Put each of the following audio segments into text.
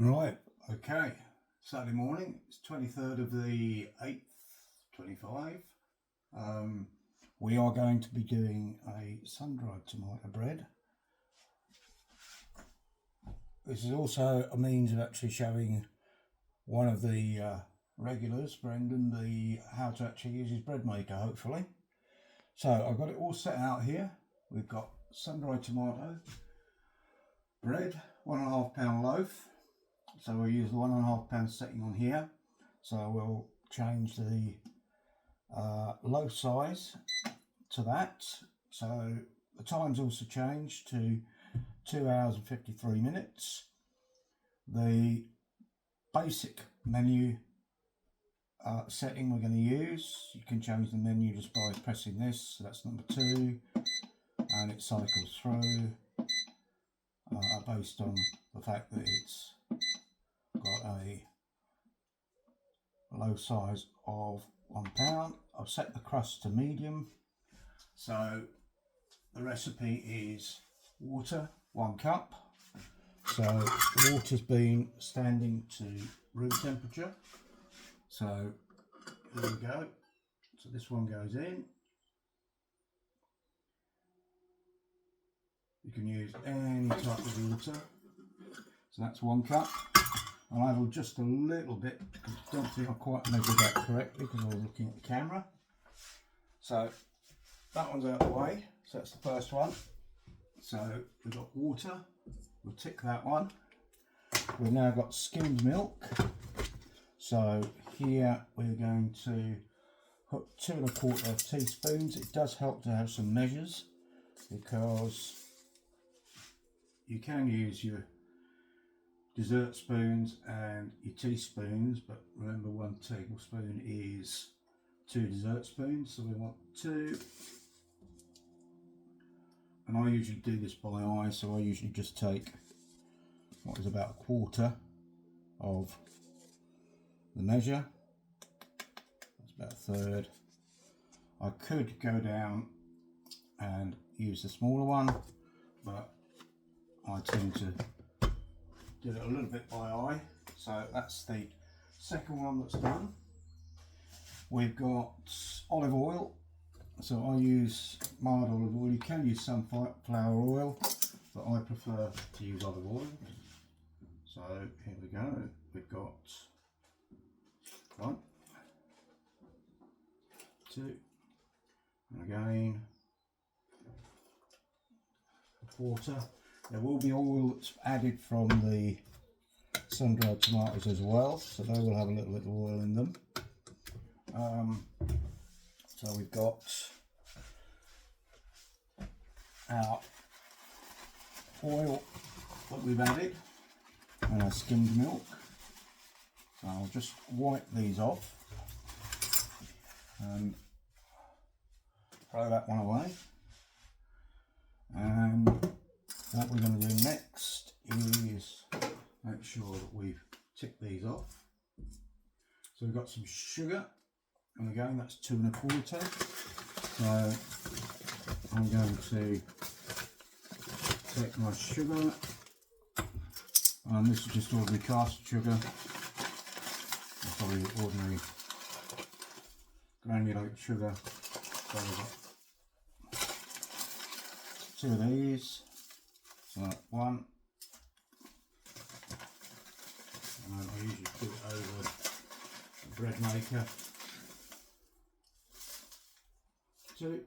Right, okay. Saturday morning, it's 23rd of the 8th, 25. We are going to be doing a sun-dried tomato bread. This is also a means of actually showing one of the regulars, Brendan, how to actually use his Breadmaker, hopefully. So I've got it all set out here. We've got sun-dried tomato, bread, 1.5 pound loaf. So we'll use the 1.5 pound setting on here. So we'll change the loaf size to that. So the time's also changed to 2 hours and 53 minutes. The basic menu setting we're going to use, you can change the menu just by pressing this. So that's number 2, and it cycles through based on the fact that it's got a low size of 1 pound. I've set the crust to medium. So the recipe is water, 1 cup. So the water's been standing to room temperature. So here we go. So this one goes in. You can use any type of water. So that's 1 cup. I'll add just a little bit because I don't think I quite measured that correctly because I was looking at the camera. So that one's out of the way. So that's the first one. So we've got water. We'll tick that one. We've now got skimmed milk. So here we're going to put 2 1/4 teaspoons. It does help to have some measures because you can use your dessert spoons and your teaspoons, but remember 1 tablespoon is 2 dessert spoons, so we want 2. And I usually do this by eye, so I usually just take what is about 1/4 of the measure. That's about 1/3. I could go down and use the smaller one, but I tend to do it a little bit by eye. So that's the second one that's done. We've got olive oil. So I use mild olive oil. You can use sunflower oil, but I prefer to use olive oil. So here we go. We've got 1, 2, and again 1/4. There will be oil that's added from the sun-dried tomatoes as well, so they will have a little bit of oil in them. So we've got our oil that we've added and our skimmed milk. So I'll just wipe these off and throw that one away. And what we're going to do next is make sure that we've ticked these off. So we've got some sugar, and again that's 2 1/4. So I'm going to take my sugar, and this is just ordinary caster sugar, or probably ordinary granulated sugar. So we've got 2 of these. So 1, and then I usually put it over the Breadmaker. 2.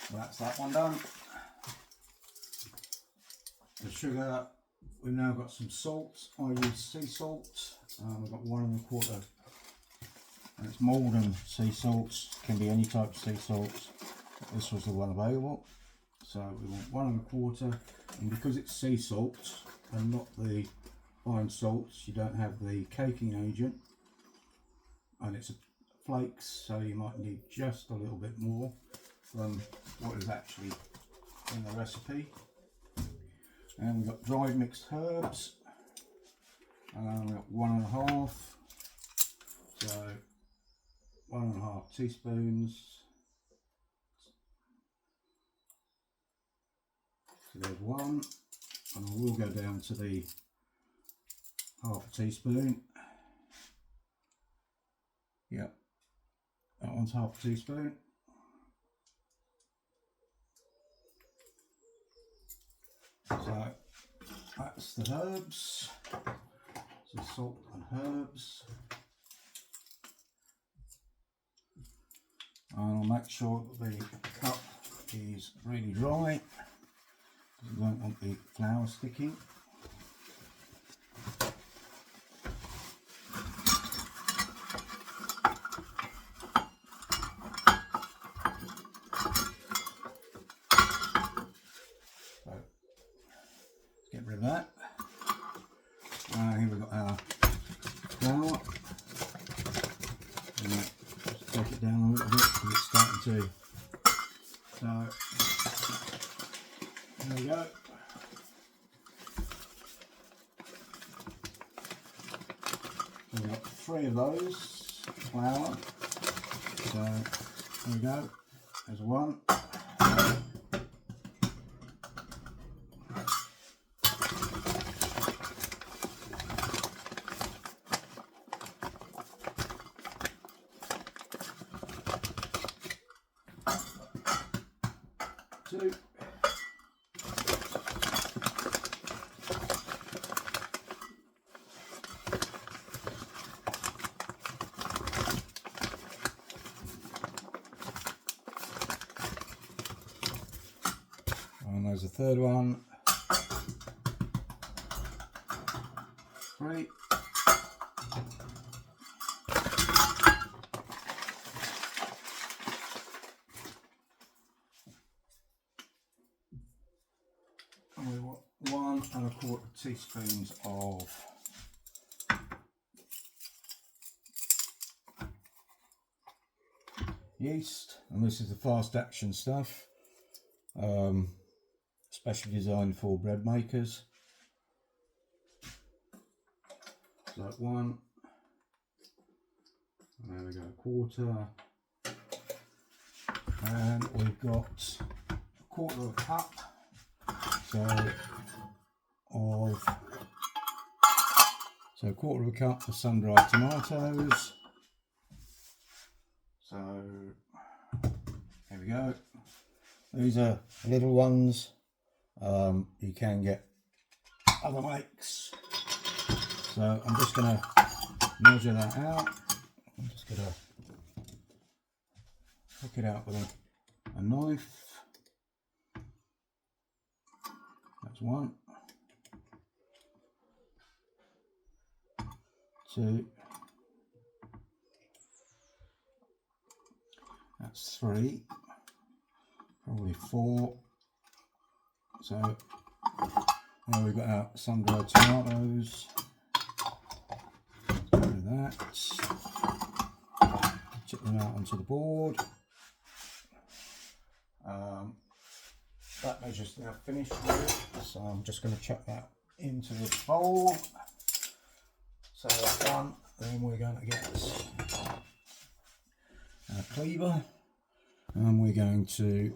So that's that one done. The sugar, we've now got some salt. I use sea salt. We've got 1 1/4. And it's Malden sea salts, can be any type of sea salts. This was the one available. So we want 1 1/4, and because it's sea salt and not the fine salts, you don't have the caking agent, and it's flakes, so you might need just a little bit more than what is actually in the recipe. And we've got dried mixed herbs, and we've got 1 1/2. So 1 1/2 teaspoons. So there's one, and I will go down to the half a teaspoon. Yep, that one's half a teaspoon. So that's the herbs, so salt and herbs. And I'll make sure that the cup is really dry, because we don't want the flour sticking. So let's get rid of that. Here we've got our flour. Just take it down a little bit because it's starting to. So there we go. So we've got 3 of those flour. So there we go. There's one. 2. And there's a third one. 3. And we want 1 1/4 teaspoons of yeast, and this is the fast action stuff, specially designed for bread makers. So 1, and there we go, 1/4, and we've got 1/4 cup. So 1/4 cup of sun-dried tomatoes. So here we go. These are little ones. You can get other makes. So I'm just going to measure that out. I'm just going to hook it out with a knife. That's 1, 2, that's 3, probably 4. So now we've got our sun-dried tomatoes. Let's do that. Chip them out onto the board. That measure's now finished with it, so I'm just going to chuck that into the bowl. So that's done. Then we're going to get our cleaver, and we're going to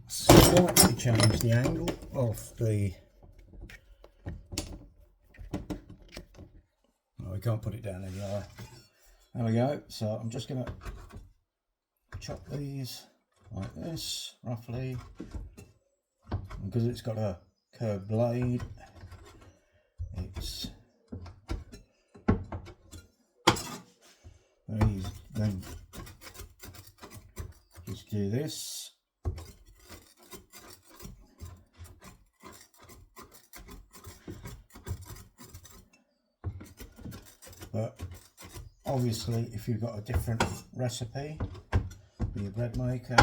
slightly change the angle of the. Oh, we can't put it down any higher. There we go. So I'm just going to chop these like this, roughly, because it's got a curved blade. It's very easy. Then just do this. But obviously, if you've got a different recipe for your bread maker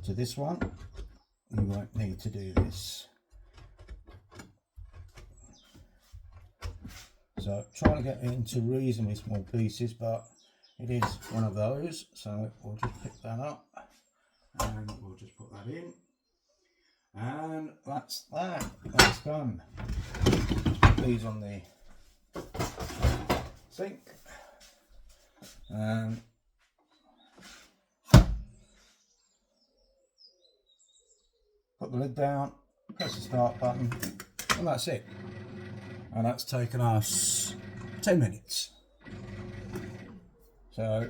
to this one, you won't need to do this. So trying to get it into reasonably small pieces, but it is one of those. So we'll just pick that up and we'll just put that in, and that's that. That's done. Put these on the sink, and put the lid down, press the start button, and that's it. And that's taken us 10 minutes. So